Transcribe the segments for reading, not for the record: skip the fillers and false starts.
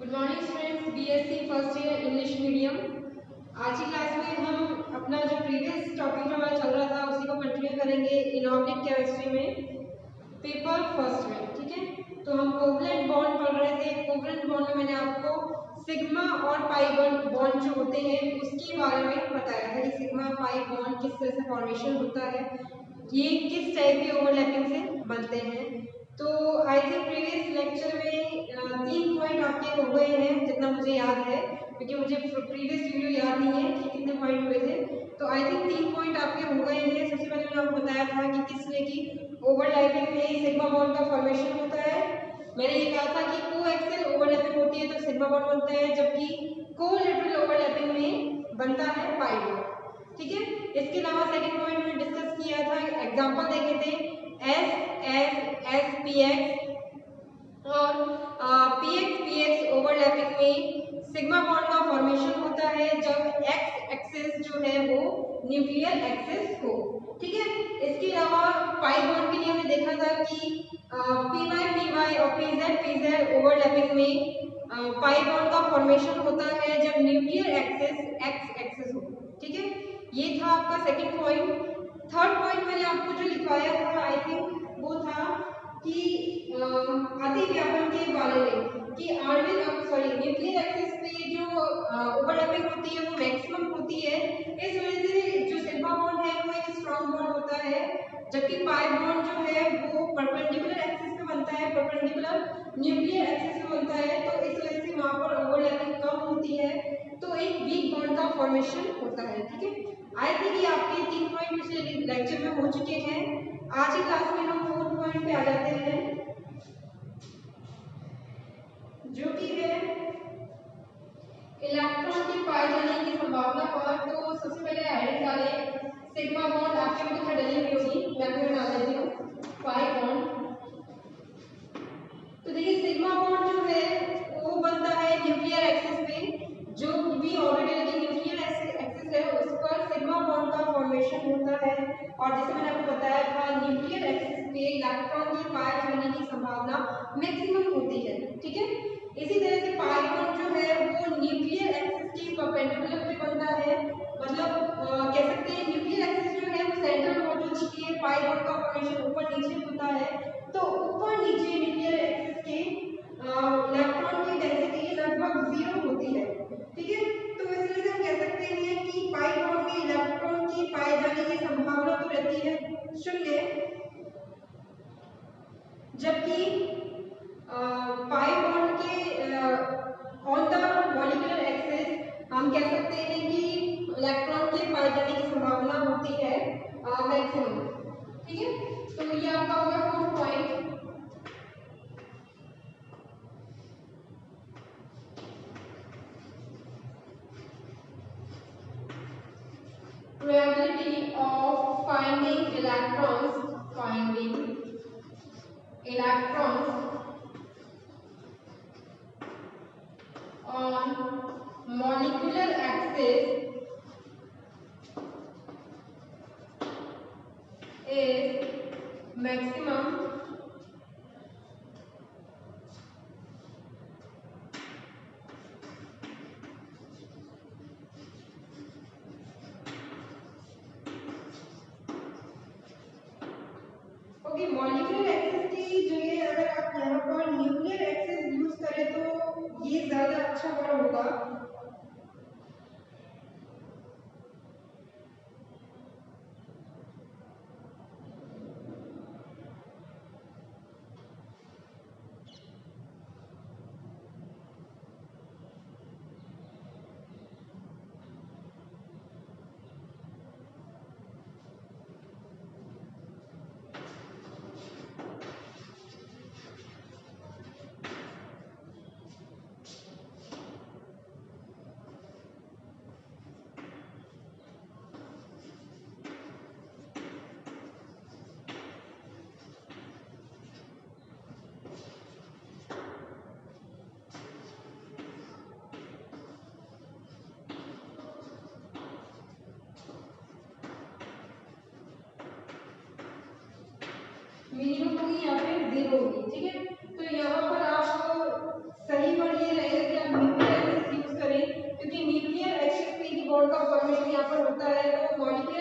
Good morning students, BSc first year English medium. आज की class में हम अपना जो प्रीवियस टॉपिक जो हमारा चल रहा था उसी को कंटिन्यू करेंगे इनऑर्गेनिक केमिस्ट्री में पेपर फर्स्ट में। ठीक है, तो हम कोवलेंट बॉन्ड पढ़ रहे थे। कोवलेंट बॉन्ड में मैंने आपको सिग्मा और पाई बॉन्ड जो होते हैं उसके बारे में बताया था कि सिग्मा पाई बॉन्ड किस तरह से फॉर्मेशन होता है, ये किस टाइप के ओवरलैपिंग से बनते हैं। तो आई थिंक प्रीवियस लेक्चर में 3 पॉइंट आपके हो गए हैं जितना मुझे याद है, क्योंकि मुझे प्रीवियस वीडियो याद नहीं है कि कितने पॉइंट हुए थे। तो आई थिंक 3 पॉइंट आपके हो गए हैं। सबसे पहले मैंने आपको बताया था कि किस तरह की ओवरलैपिंग में सिग्मा बॉन्ड का फॉर्मेशन होता है। मैंने ये कहा था कि कोएक्सियल ओवरलैपिंग होती है तो सिग्मा बॉन्ड बनता है, जबकि कोलैटरल ओवरलैपिंग में बनता है पाई बॉन्ड। ठीक है, इसके अलावा सेकंड पॉइंट में डिस्कस किया था, एग्जांपल देखे थे SSPX और PX ओवरलैपिंग में सिग्मा बॉन्ड का फॉर्मेशन होता है जब एक्स एक्सिस जो है वो न्यूक्लियर एक्सिस हो। ठीक है, इसके अलावा पाई बॉन्ड के लिए हमने देखा था कि PY और PZ ओवरलैपिंग में पाई बॉन्ड का फॉर्मेशन होता है जब न्यूक्लियर एक्सिस एक्स एक्सिस हो। ठीक है, ये था आपका सेकंड पॉइंट। थर्ड पॉइंट मैंने आपको जो लिखवाया था आई थिंक वो था कि अतिव्यापन के बारे में कि न्यूक्लियर एक्सिस पे जो ओवरलैपिंग होती है वो मैक्सिमम होती है। इस वजह से जो सिग्मा बॉन्ड है वो एक स्ट्रांग बॉन्ड होता है, जबकि पाई बॉन्ड जो है वो परपेंडिकुलर एक्सिस पे बनता है, परपेंडिकुलर न्यूक्लियर एक्सिस पे बनता है। तो इस वजह से वहां पर ओवरलैपिंग कम होती है, तो एक वीक बॉन्ड का फॉर्मेशन होता है। ठीक है, आई थिंक ये आपके 3 पॉइंट पिछले लेक्चर में हो चुके हैं। आज की क्लास में हम 4 पॉइंट पे आ जाते हैं, जो कि है इलेक्ट्रॉन के पाए जाने की संभावना पर। तो सबसे पहले हेडिंग डालें सिग्मा बॉन्ड, आपके में कितना डली हुई होगी, मैं आपको डाल देती हूँ पाई बॉन्ड। तो देखिए सिग्मा बॉन्ड जो है वो बनता है न्यूक्लियर एक्सिस पे, जो भी ऑर्बिटल की न्यूक्लियर एक्सिस है उस पर सिग्मा बॉन्ड का फॉर्मेशन होता है। और जैसे मैंने आपको बताया था न्यूक्लियर एक्सिस पे इलेक्ट्रॉन के पाए जाने की संभावना मैक्सिमम होती है। ठीक है, इसी तरह से पाई बॉन्ड जो है वो न्यूक्लियर एक्सिस के परपेंडिकुलर पे बनता है, मतलब कह सकते हैं न्यूक्लियर एक्सिस जो है वो सेंटर में मौजूद होती है, पाई बॉन्ड का फॉर्मेशन ऊपर नीचे होता है। तो ऊपर नीचे न्यूक्लियर एक्सिस के इलेक्ट्रॉन की डेंसिटी लगभग 0 होती है। ठीक है, तो इस वजह से हम कह सकते हैं कि पाई बॉन्ड में इलेक्ट्रॉन की पाए जाने की संभावना तो रहती है 0, जबकि पाई बॉन्ड के ऑन द मॉलिक्यूलर एक्सिस हम कह सकते हैं कि इलेक्ट्रॉन के पाए जाने की संभावना होती है मैक्सिमम। ठीक है, तो ये आपका होगा 4 point. Probability of finding electrons on molecular axis is maximum okay. Molecular axis की जगह अगर आप यहाँ पर न्यूक्लियर एक्सिस यूज करें तो ये ज्यादा अच्छा वर्ड होगा। मिनिमम होगी यहाँ पे 0 होगी। ठीक है, तो यहाँ पर आप सही वर्ड ये रहेगा कि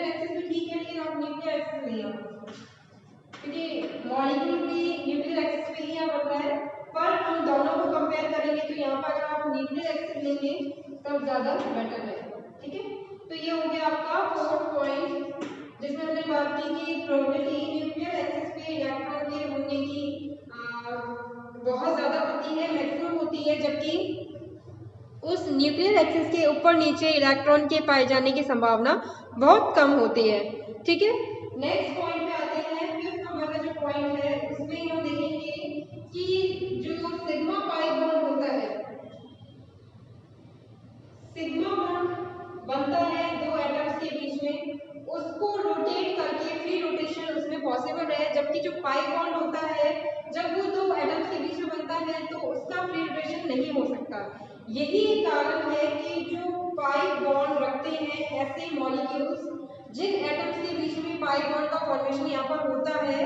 एक्सिस भी ठीक है, लेकिन आप न्यूक्लियर एक्सिस नहीं आ क्योंकि मॉलिक्यूल भी न्यूक्लियर एक्सिस पे ही यहाँ बन रहा है, पर हम दोनों को कंपेयर करेंगे तो यहाँ पर अगर आप न्यूक्लियर एक्सिस लेंगे तब ज़्यादा बेटर रहेगा। ठीक है, तो ये हो गया आपका फोर्थ पॉइंट, जिसमें हमने बात की कि प्रोबेबिलिटी न्यूक्लियर एक्सिस पे इलेक्ट्रॉन के होने की बहुत ज़्यादा होती है, मैक्सिमम होती है, जबकि उस न्यूक्लियर एक्सिस के ऊपर नीचे इलेक्ट्रॉन के पाए जाने की संभावना बहुत कम होती है। ठीक है, नेक्स्ट पॉइंट पे आते हैं। फिफ्थ नंबर का जो पॉइंट है उसमें हम देखेंगे कि जो सिग्मा पाई बॉन्ड होता है, सिग्मा बॉन्ड बनता है दो एटम्स के बीच में, उसको रोटेट करके फ्री रोटेशन उसमें पॉसिबल है, जबकि जो पाई बॉन्ड होता है जब वो दो एटम्स के बीच में बनता है तो उसका फ्री रोटेशन नहीं हो सकता। यही कारण है कि जो पाई बॉन्ड रखते हैं ऐसे मॉलिक्यूल्स जिन एटम्स के बीच में पाई बॉन्ड का फॉर्मेशन यहाँ पर होता है,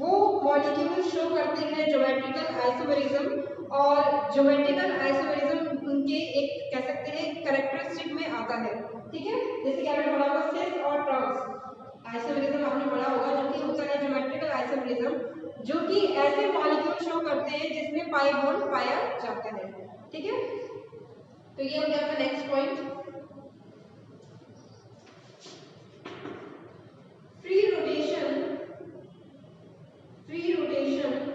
वो मॉलिक्यूल शो करते हैं ज्योमेट्रिकल आइसोमेरिज्म, और ज्योमेट्रिकल आइसोमेरिज्म उनके एक कह सकते हैं कैरेक्टरिस्टिक में आता है। ठीक है, जैसे कि आपने पढ़ा होगा सिस और ट्रांस आइसोमेरिज्म आपने पढ़ा होगा, जो कि होता है ज्योमेट्रिकल आइसोमेरिज्म, जो कि ऐसे मॉलिक्यूल शो करते हैं जिसमें पाई बॉन्ड पाया जाता है। ठीक है, तो ये हो गया आपका next point. Free rotation, free rotation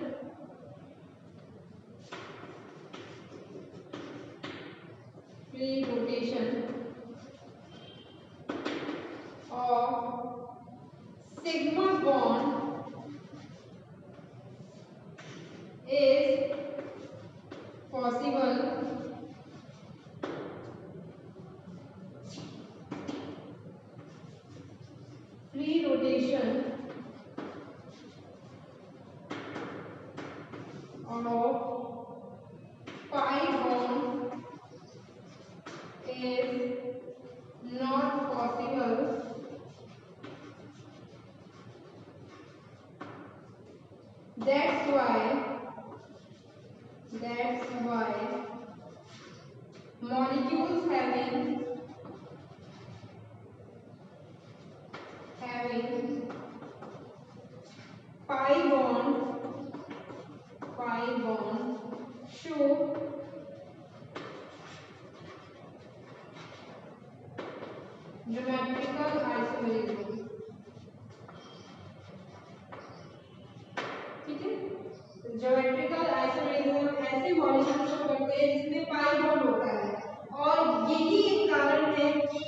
free rotation of sigma bond is possible free rotation of pi bond is not possible that's why molecules having pi bond show geometrical isomerism। ठीक है, ज्योमेट्रिकल आइसोमेरिज्म ऐसे molecule show करते हैं जिसमें pi bond होता है, और यही एक कारण है कि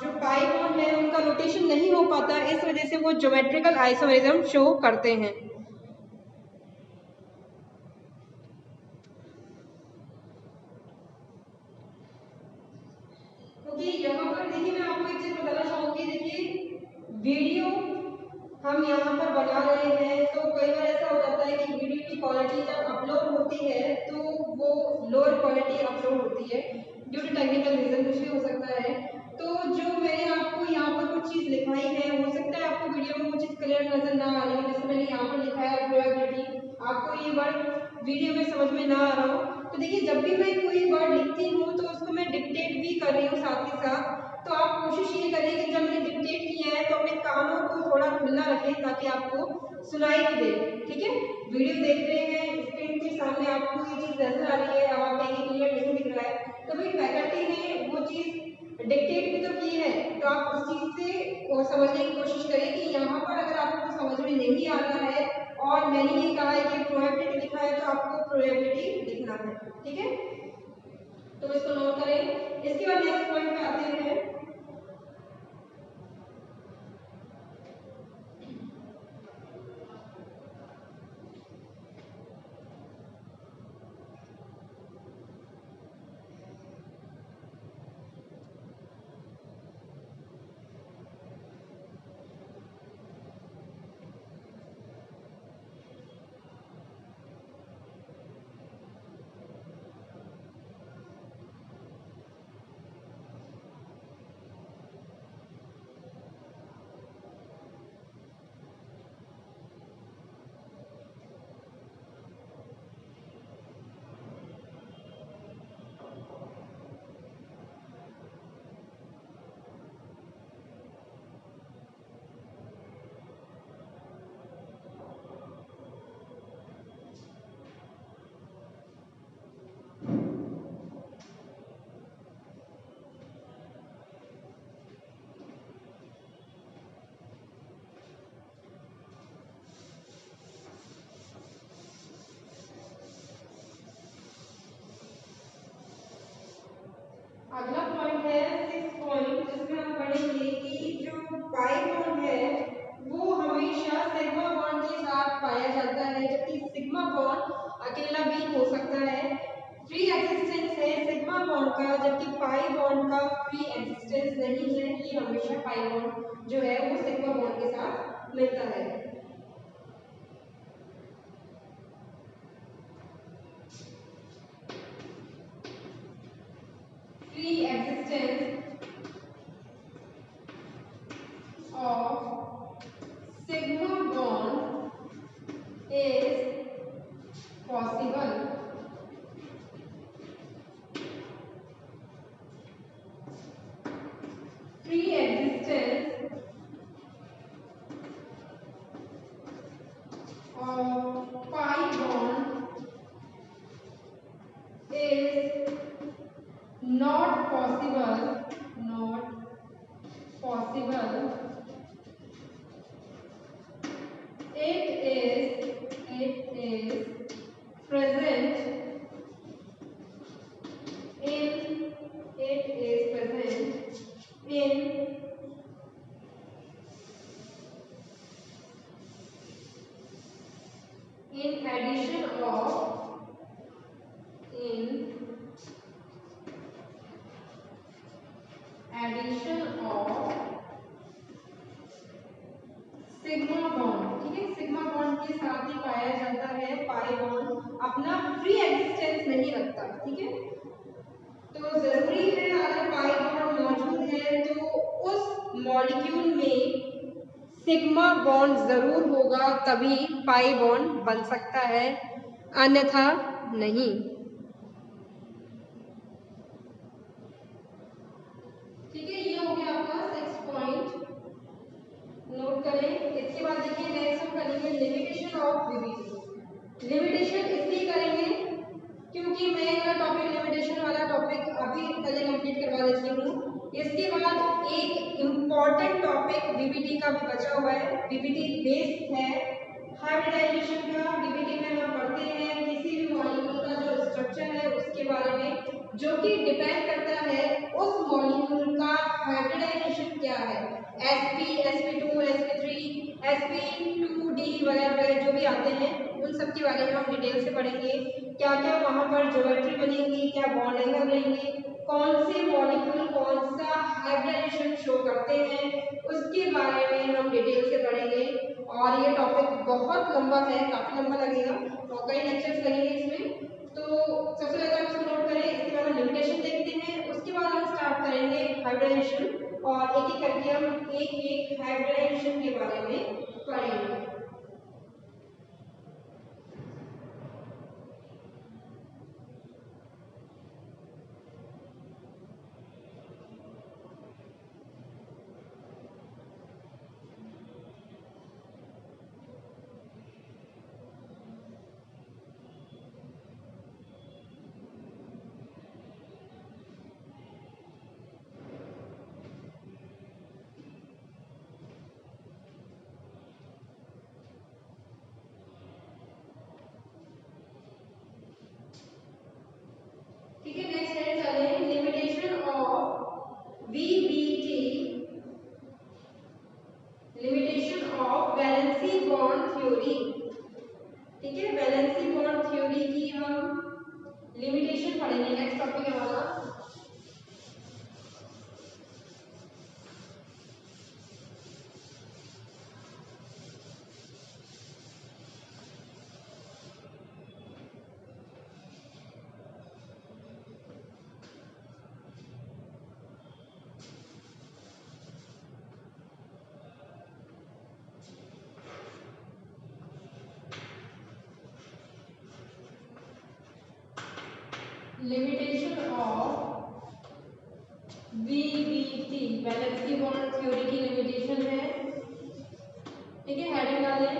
जो पाई बॉन्ड है उनका रोटेशन नहीं हो पाता, इस वजह से वो ज्योमेट्रिकल आइसोमेरिज्म शो करते हैं। क्योंकि यहाँ पर देखिए मैं आपको एक चीज बताना चाहूंगी, देखिए वीडियो हम यहाँ पर बना रहे हैं तो कई बार ऐसा हो जाता है कि वीडियो की क्वालिटी जब अपलोड होती है तो वो लोअर क्वालिटी अपलोड होती है ड्यू टू टेक्निकल रीजन, कुछ भी हो सकता है। तो जो मैंने आपको यहाँ पर कुछ चीज़ लिखाई है, हो सकता है आपको वीडियो में वो चीज़ क्लियर नजर ना आ रही हो, जैसे मैंने यहाँ पर लिखा है प्रोबेबिलिटी, आपको ये वर्ड वीडियो में समझ में ना आ रहा हो तो देखिए जब भी मैं कोई वर्ड लिखती हूँ तो उसको मैं डिक्टेट भी कर रही हूँ साथ के साथ, तो आप कोशिश ये करिए कि जब मैंने डिक्टेट किया है तो अपने कानों को थोड़ा खुला रखें ताकि आपको सुनाई भी दे। ठीक है, वीडियो देख रहे हैं स्क्रीन के सामने आपको ये चीज़ नजर आ रही है, अब आप कहीं क्लियर नहीं दिख रहा है, तो भाई फैकल्टी ने वो चीज़ डिक्टेट भी तो की है, तो आप उस चीज़ से समझने की कोशिश करें कि यहाँ पर अगर आपको समझ में नहीं आ रहा है और मैंने ये कहा है कि प्रोबेबिलिटी लिखा है तो आपको प्रोबेबिलिटी लिखना है। ठीक है, तो इसको नोट करें। इसके बाद नेक्स्ट पॉइंट पे आते हैं। कि सिग्मा बॉन्ड अकेला भी हो सकता है, फ्री एक्सिस्टेंस है सिग्मा बॉन्ड का, जबकि पाई बॉन्ड का फ्री एक्सिस्टेंस नहीं है। ये हमेशा पाई बॉन्ड जो है वो सिग्मा बॉन्ड के साथ मिलता है। Free existence of sigma bond is possible. Free existence of pi bond is not possible. Not possible. It is present in addition of sigma bond. ठीक है, सिग्मा बॉन्ड के साथ ही पाया जाता है, पाई बॉन्ड अपना फ्री एक्सिस्टेंस नहीं रखता। ठीक है, तो जरूरी है अगर पाई बॉन्ड मौजूद है तो उस मॉलिक्यूल में सिग्मा बॉन्ड जरूर होगा, तभी पाई बॉन्ड बन सकता है, अन्यथा नहीं। ठीक है, ये हो गया आपका 6 पॉइंट, नोट करें। इसके बाद देखिए नेक्स्ट हम करेंगे लिमिटेशन ऑफ वीबीटी। लिमिटेशन इसलिए करेंगे क्योंकि मैं ये टॉपिक लिमिटेशन वाला टॉपिक अभी पहले कंप्लीट करवा देती हूँ। इसके बाद एक इम्पॉर्टेंट टॉपिक वीबीटी का भी बचा हुआ है, वीबीटी बेस्ड है हाइब्रिडाइजेशन का। वीबीटी में हम पढ़ते हैं किसी भी मॉलिक्यूल का जो स्ट्रक्चर है उसके बारे में, जो कि डिपेंड करता है उस मॉलिक्यूल का हाइब्रिडाइजेशन क्या है, sp sp2 sp3 sp2d वगैरह जो भी आते हैं उन सब के बारे में हम डिटेल से पढ़ेंगे। क्या क्या वहाँ पर ज्योमेट्री बनेगी, क्या बॉन्ड एंगल रहेंगे, कौन से मॉलिक्यूल कौन सा हाइब्रिडाइजेशन शो करते हैं, उसके बारे में हम डिटेल से पढ़ेंगे। और ये टॉपिक बहुत लंबा है, काफी लंबा लगेगा और कई लेक्चर्स लगेंगे इसमें। तो सबसे पहले हम इसको नोट करें, इसके बाद हम लिमिटेशन देखते हैं, उसके बाद हम स्टार्ट करेंगे हाइब्रिडाइजेशन और एक एक करके हम एक हाइब्रिडाइजेशन के बारे में पढ़ेंगे। ठीक है, नेक्स्ट है चलें limitation of VBT, limitation of valency bond theory. ठीक है, वैलेंसी बॉन्ड थ्योरी की हम लिमिटेशन पढ़ेंगे, नेक्स्ट टॉपिक है हमारा। Limitation of VBT valency bond theory की लिमिटेशन है। ठीक है, हेडिंग डालें।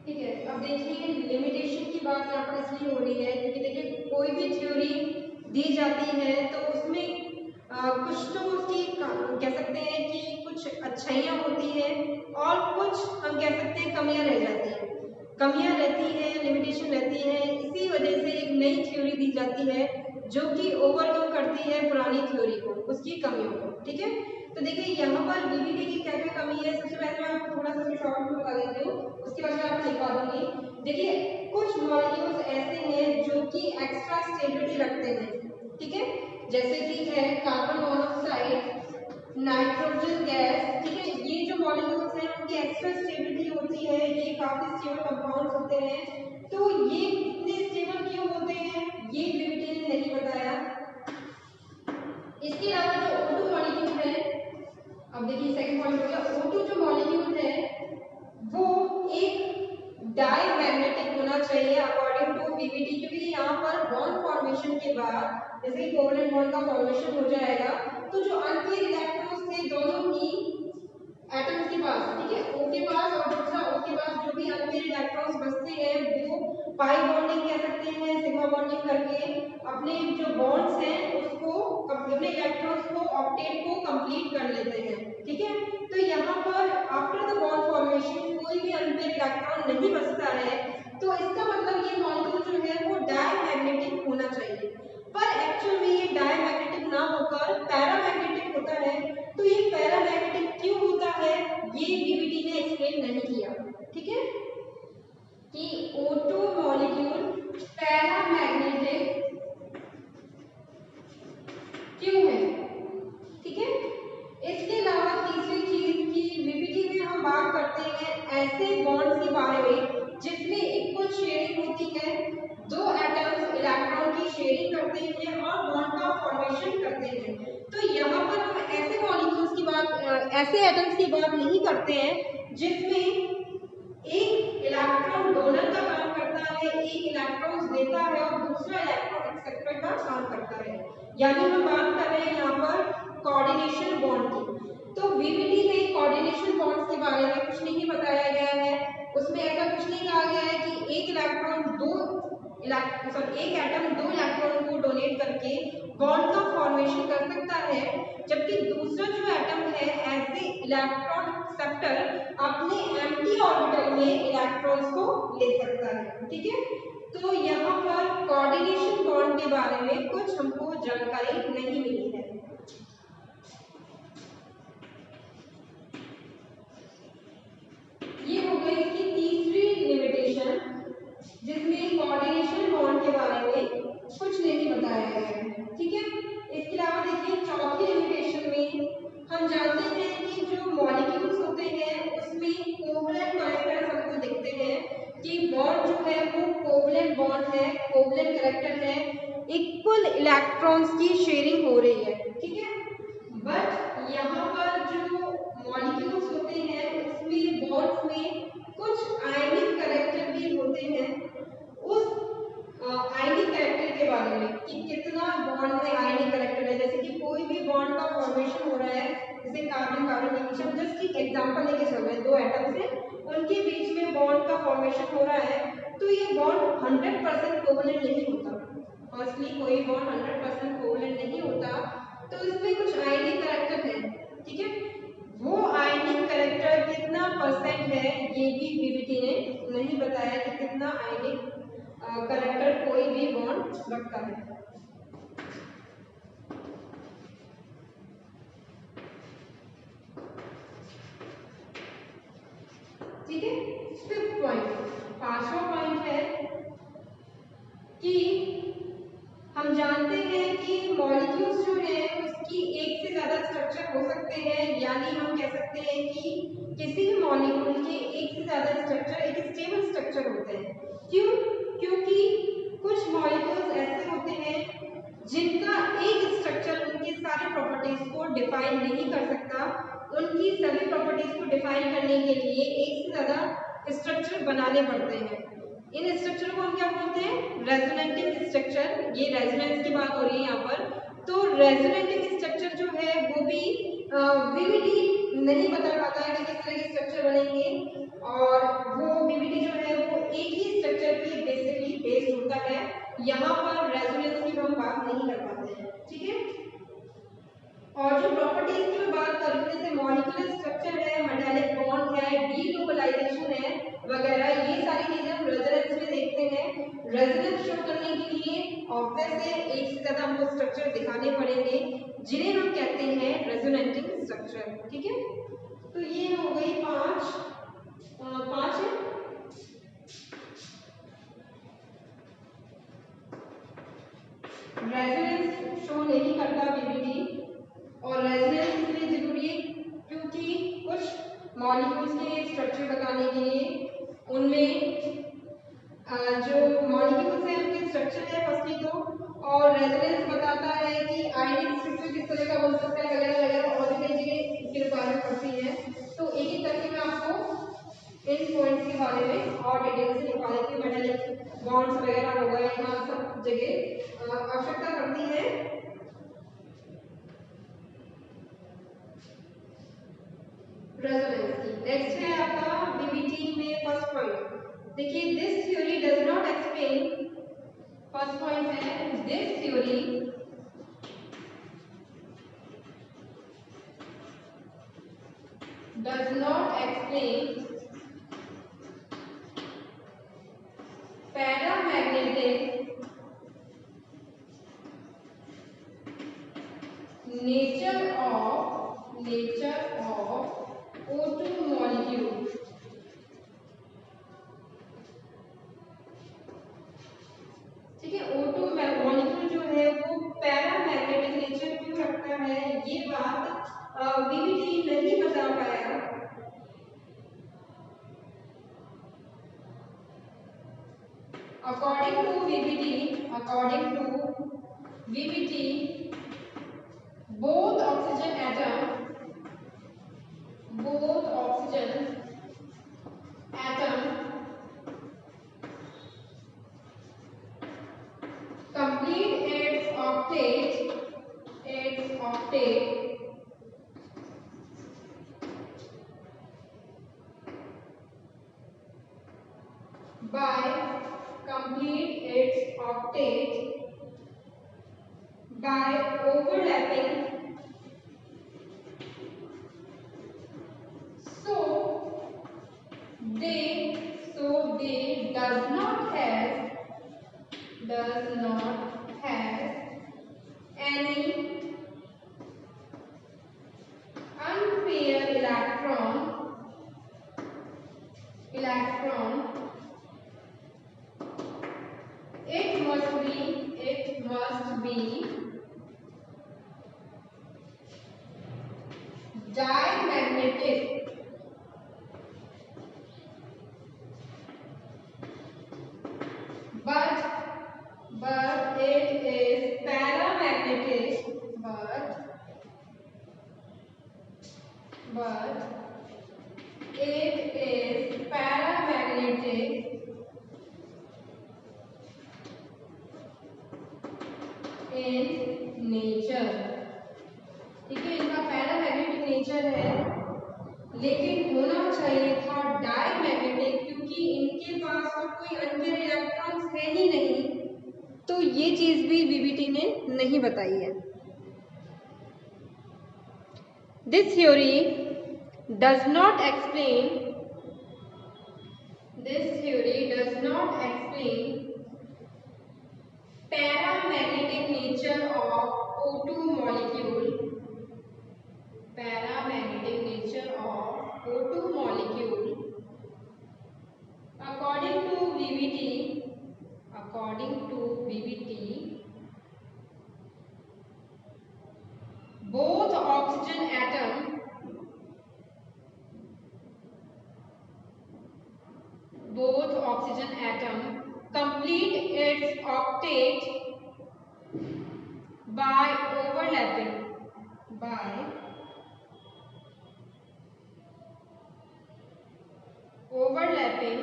ठीक है, अब देखिए लिमिटेशन की बात यहाँ पर इसलिए हो रही है क्योंकि देखिए कोई भी थ्योरी दी जाती है तो उसमें कुछ तो उसकी कह सकते हैं कि कुछ अच्छाइयाँ होती हैं और कुछ हम कह सकते हैं कमियाँ रह जाती हैं, कमियाँ रहती हैं, लिमिटेशन रहती है। इसी वजह से एक नई थ्योरी दी जाती है जो कि ओवरकम करती है पुरानी थ्योरी को, उसकी कमियों को। ठीक है, तो देखिए यहाँ पर बीबीटी की क्या क्या कमी है। सबसे पहले मैं आपको थोड़ा सा शॉर्ट में बता देती हूँ, उसके बाद मैं आपको लिखवा दूंगी। देखिए कुछ मॉलिक्यूल्स ऐसे हैं जो कि एक्स्ट्रा स्टेबिलिटी रखते हैं। ठीक है, जैसे कि है कार्बन मोनोऑक्साइड, नाइट्रोजन गैस। ठीक है, ये जो मॉलिक्यूल्स हैं उनकी एक्स्ट्रा स्टेबिलिटी होती है, ये काफी स्टेबल कंपाउंड्स होते हैं। तो ये इतने स्टेबल क्यों होते हैं ये बीबीटी ने नहीं बताया। इसके अलावा जो O2 मॉलिक्यूल है, अब देखिए सेकंड पॉइंट हो गया, O2 जो मॉलिक्यूल है वो एक डायमैग्नेटिक होना चाहिए अकॉर्डिंग टू बीबीटी, क्योंकि यहाँ पर बॉन्ड फॉर्मेशन के बाद जैसे कोवलेंट बॉन्ड का फॉर्मेशन हो जाएगा तो जो अनपेयर इलेक्ट्रॉन्स थे दोनों ही एटम्स के पास, ठीक है, O के पास और दूसरा O के पास जो भी अनपेयर इलेक्ट्रॉन्स बचते हैं वो पाई बॉन्डिंग कह सकते हैं, सिग्मा बॉन्डिंग करके अपने जो बॉन्ड्स हैं उसको अपने इलेक्ट्रॉन्स को ऑक्टेट को कंप्लीट कर लेते हैं। ठीक है, तो यहाँ पर आफ्टर द बॉन्ड फॉर्मेशन कोई भी अनपेयर इलेक्ट्रॉन नहीं बचता है, तो इसका मतलब ये मॉलिक्यूल जो है वो डायमैग्नेटिक होना चाहिए। पर एक्चुअल में ये डायमैग्नेटिक ना होकर पैरामैग्नेटिक होता है। तो ये पैरामैग्नेटिक क्यों होता है ये बीबीटी ने एक्सप्लेन नहीं किया। ठीक है, कि O2 मॉलिक्यूल पैरामैग्नेटिक क्यों है। ठीक है, इसके अलावा तीसरी चीज की बीबीटी में हम बात करते हैं ऐसे बॉन्ड्स के बारे में जिसमें इक्वल शेयरिंग होती है, दो एटम्स इलेक्ट्रॉन की शेयरिंग करते हैं और बॉन्ड का फॉर्मेशन करते हैं। तो यहाँ पर हम ऐसे मॉलिक्यूल्स की बात, ऐसे एटम्स की बात नहीं करते हैं जिसमें एक इलेक्ट्रॉन डोनर का काम करता है, एक इलेक्ट्रॉन देता है और दूसरा इलेक्ट्रॉन एक्सेप्टर का काम करता है। यानी हम बात कर रहे हैं यहाँ पर कोऑर्डिनेशन बॉन्ड की। तो बीबीटी में कोऑर्डिनेशन बॉन्ड्स के बारे में कुछ नहीं बताया गया है। उसमें ऐसा कुछ नहीं कहा गया है कि एक एटम दो इलेक्ट्रॉन को डोनेट करके बॉन्ड का फॉर्मेशन कर सकता है, जबकि दूसरा जो एटम है एज ए इलेक्ट्रॉन एक्सेप्टर अपने एम्प्टी ऑर्बिटल में इलेक्ट्रॉन्स को ले सकता है। ठीक है, तो यहाँ पर कोऑर्डिनेशन बॉन्ड के बारे में कुछ हमको जानकारी नहीं मिली है। ये हो गई इसकी तीसरी लिमिटेशन, जिसमें कोऑर्डिनेशन बॉन्ड के बारे में कुछ नहीं बताया गया है। ठीक है, इसके अलावा देखिए चौथी लिमिटेशन में हम जानते हैं कि जो मॉलिक्यूल्स होते हैं उसमें कोवलेंट कैरेक्टर्स हमको दिखते हैं कि बॉन्ड जो है वो कोवलेंट बॉन्ड है, कोवलेंट कैरेक्टर है, इक्वल इलेक्ट्रॉन्स की शेयरिंग हो रही है। ठीक है, बट यहाँ पर जो मॉलिक्यूल्स होते हैं उसमें बॉन्ड्स में कुछ आयनिक कैरेक्टर भी होते हैं। उस आयनिक कैरेक्टर के बारे में कि कितना बॉन्ड में आयनिक कैरेक्टर है, जैसे कि कोई भी बॉन्ड का फॉर्मेशन हो रहा है, जैसे कार्बन कार्बन के बीच हम जस्ट एक एग्जांपल लेके चल रहे हैं, दो एटम्स हैं उनके बीच में बॉन्ड का फॉर्मेशन हो रहा है, तो ये बॉन्ड 100% कोवलेंट नहीं होता। फर्स्टली कोई बॉन्ड 100% कोवलेंट नहीं होता, तो इसमें कुछ आयनिक कैरेक्टर है। ठीक है, वो आयनिक कैरेक्टर कितना परसेंट है ये भी बीबीटी ने नहीं बताया कि कितना आयनिक कैरेक्टर कोई भी बॉन्ड रखता है। ठीक है, फिफ्थ पॉइंट, पांचवा पॉइंट है कि हम जानते हैं कि मॉलिक्यूल्स जो है उसकी एक से ज्यादा स्ट्रक्चर हो सकते हैं, यानी हम कह सकते हैं कि किसी भी मॉलिक्यूल के एक से ज्यादा स्ट्रक्चर एक स्टेबल स्ट्रक्चर होते हैं। क्यों? क्योंकि कुछ मॉलिक्यूल्स ऐसे होते हैं जिनका एक स्ट्रक्चर उनकी सारी प्रॉपर्टीज को डिफाइन नहीं कर सकता। उनकी सभी प्रॉपर्टीज को डिफाइन करने के लिए एक से ज्यादा स्ट्रक्चर बनाने पड़ते हैं। इन स्ट्रक्चर को हम क्या बोलते हैं? Resonating structure. ये रेजोनेंस की बात हो रही है यहाँ पर। तो रेजोनेटिंग स्ट्रक्चर जो है वो भी बीबीटी नहीं बता पाता है कि किस तरह के स्ट्रक्चर बनेंगे, और वो बीबीटी जो है वो एक ही स्ट्रक्चर की बेसिकली बेस्ड होता है। यहाँ पर रेजोनेंस की हम बात नहीं कर पाते हैं। ठीक है, और जो प्रॉपर्टीज की मैं बात कर रही हूँ, जैसे मॉलिक्यूलर स्ट्रक्चर है, मेटालिक बॉन्ड है, डीलोकलाइजेशन है, वगैरह, ये सारी चीजें हम रेजोनेंस में देखते हैं। रेजोनेंस शो करने के लिए ऑब्वियस है एक से ज्यादा हमको स्ट्रक्चर दिखाने पड़ेंगे जिन्हें हम कहते हैं रेजोनेटिंग स्ट्रक्चर। ठीक है, तो ये हो गई पांच है। रेजोनेंस शो नहीं करता बीबीटी, और रेजोनेंस इसलिए जरूरी है क्योंकि कुछ मॉलिक्यूल्स के स्ट्रक्चर बताने के लिए उनमें जो मॉलिक्यूल्स हैं उनके स्ट्रक्चर है फर्स्टली तो, और रेजोनेंस बताता है कि आयनिक स्ट्रक्चर किस तरह का बन सकता है वगैरह वगैरह, और भी कई जगह इसकी रिक्वायरमेंट पड़ती है। तो एक एक करके मैं आपको इन पॉइंट्स के बारे में और डिटेल से लिखवा देती हूँ। मेटालिक बॉन्ड्स वगैरह हो गए, यहाँ सब जगह आवश्यकता पड़ती है। रेजोनेंस की नेक्स्ट है आपका बीबीटी में फर्स्ट पॉइंट। देखिए, this theory does not explain, first point है this theory does not explain paramagnetic nature of O2 molecule। ठीक है, O2 मॉलिक्यूल जो है वो पैरामैग्नेटिक नेचर क्यों रखता है, ये बात बीबीटी नहीं बता पाया। According to VBT, both oxygen atom complete its octet by overlapping, so they does not have any unpaired electron. It must be diamagnetic, but it is paramagnetic, but it is paramagnetic in nature। ठीक है, इनका paramagnetic nature है, लेकिन होना चाहिए था diamagnetic, क्योंकि इनके पास तो कोई अनपेयर इलेक्ट्रॉन्स है ही नहीं। तो ये चीज भी बीबीटी ने नहीं बताई है। This theory does not explain paramagnetic nature of O2 molecule, according to VBT, both oxygen atom complete its octet by overlapping,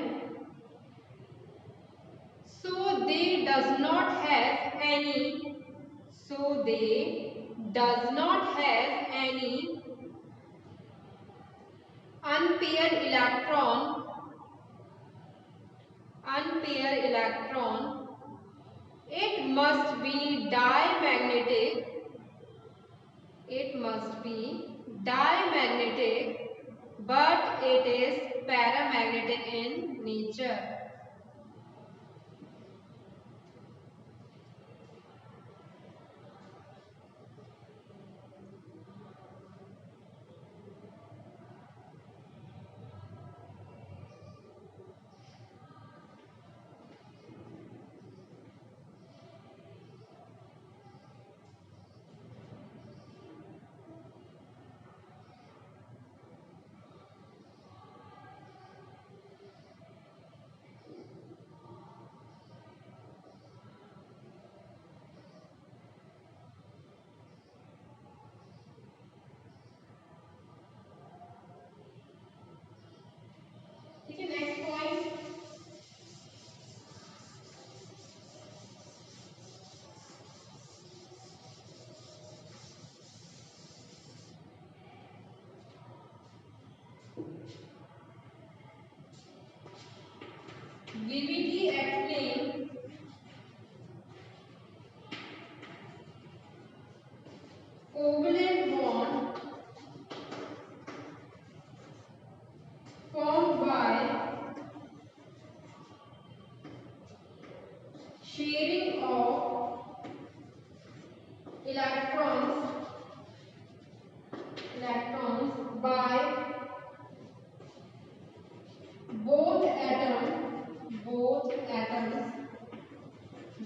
so they does not have any unpaired electron. It must be diamagnetic but it is paramagnetic in nature. ठीक है, next point, VBT explain covalent bond formed by sharing of electrons by both atoms,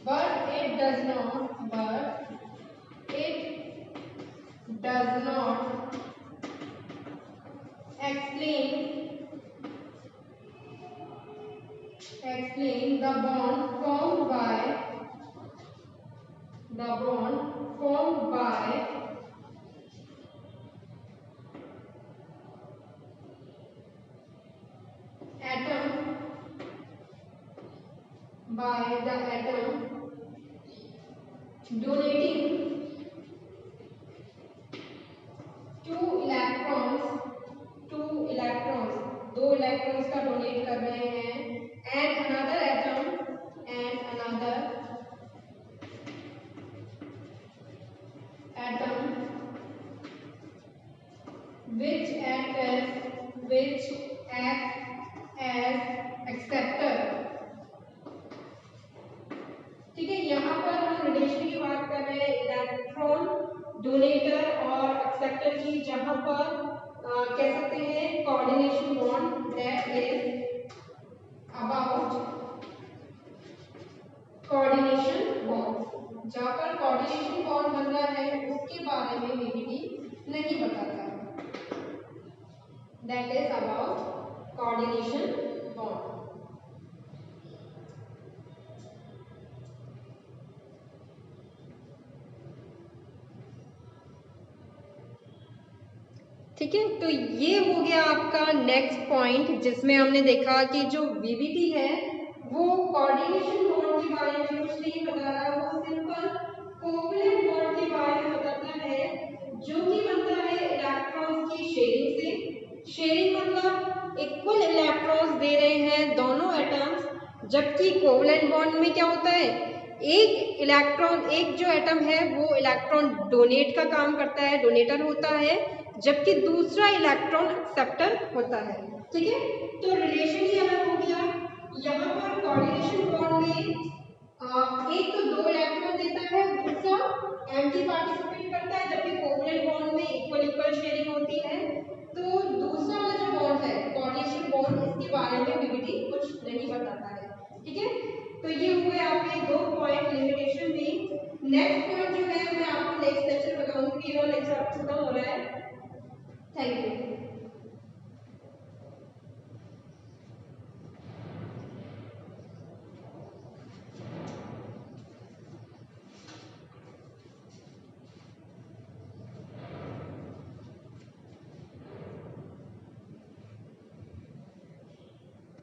but it does not explain the bond formed by the atom donating दो electrons का donate कर रहे हैं, and another atom which act as acceptor. ठीक है, यहाँ पर हम रिलेशन की बात कर रहे हैं इलेक्ट्रॉन डोनेटर और एक्सेप्टर की, जहाँ पर कह सकते हैं coordination bond, that is about coordination bond. जहाँ पर कोऑर्डिनेशन बॉन्ड बन रहा है उसके बारे में VBT नहीं बताता, that is about coordination bond. ठीक है, तो ये हो गया आपका नेक्स्ट पॉइंट, जिसमें हमने देखा कि जो VBT है वो कोऑर्डिनेशन बॉन्ड के बारे में कुछ नहीं बता रहा, वो सिंपल कोवलेंट बॉन्ड के बारे में बताता है, जो कि बनता है इलेक्ट्रॉन्स की शेयरिंग से। शेयरिंग मतलब इक्वल इलेक्ट्रॉन्स दे रहे हैं दोनों एटम्स, जबकि कोवलेंट बॉन्ड में क्या होता है, एक जो एटम है वो इलेक्ट्रॉन डोनेट का काम करता है, डोनेटर होता है, जबकि दूसरा इलेक्ट्रॉन एक्सेप्टर होता है। ठीक है, तो रिलेशन ही अलग हो गया। यहाँ पर कोऑर्डिनेशन बॉन्ड में एक तो दो इलेक्ट्रॉन देता है, दूसरा एम्प्टी पार्टिसिपेट करता है, जबकि कोवलेंट बॉन्ड में इक्वल शेयरिंग होती है। तो दूसरा वाला जो बॉन्ड है कोऑर्डिनेशन बॉन्ड, इसके बारे में VBT कुछ नहीं बताता है। ठीक है, तो ये हुए आपके दो पॉइंट लिमिटेशन में। नेक्स्ट पॉइंट जो है मैं आपको नेक्स्ट लेक्चर बताऊंगी, ये नेक्स्ट खत्म हो रहा है। Thank you.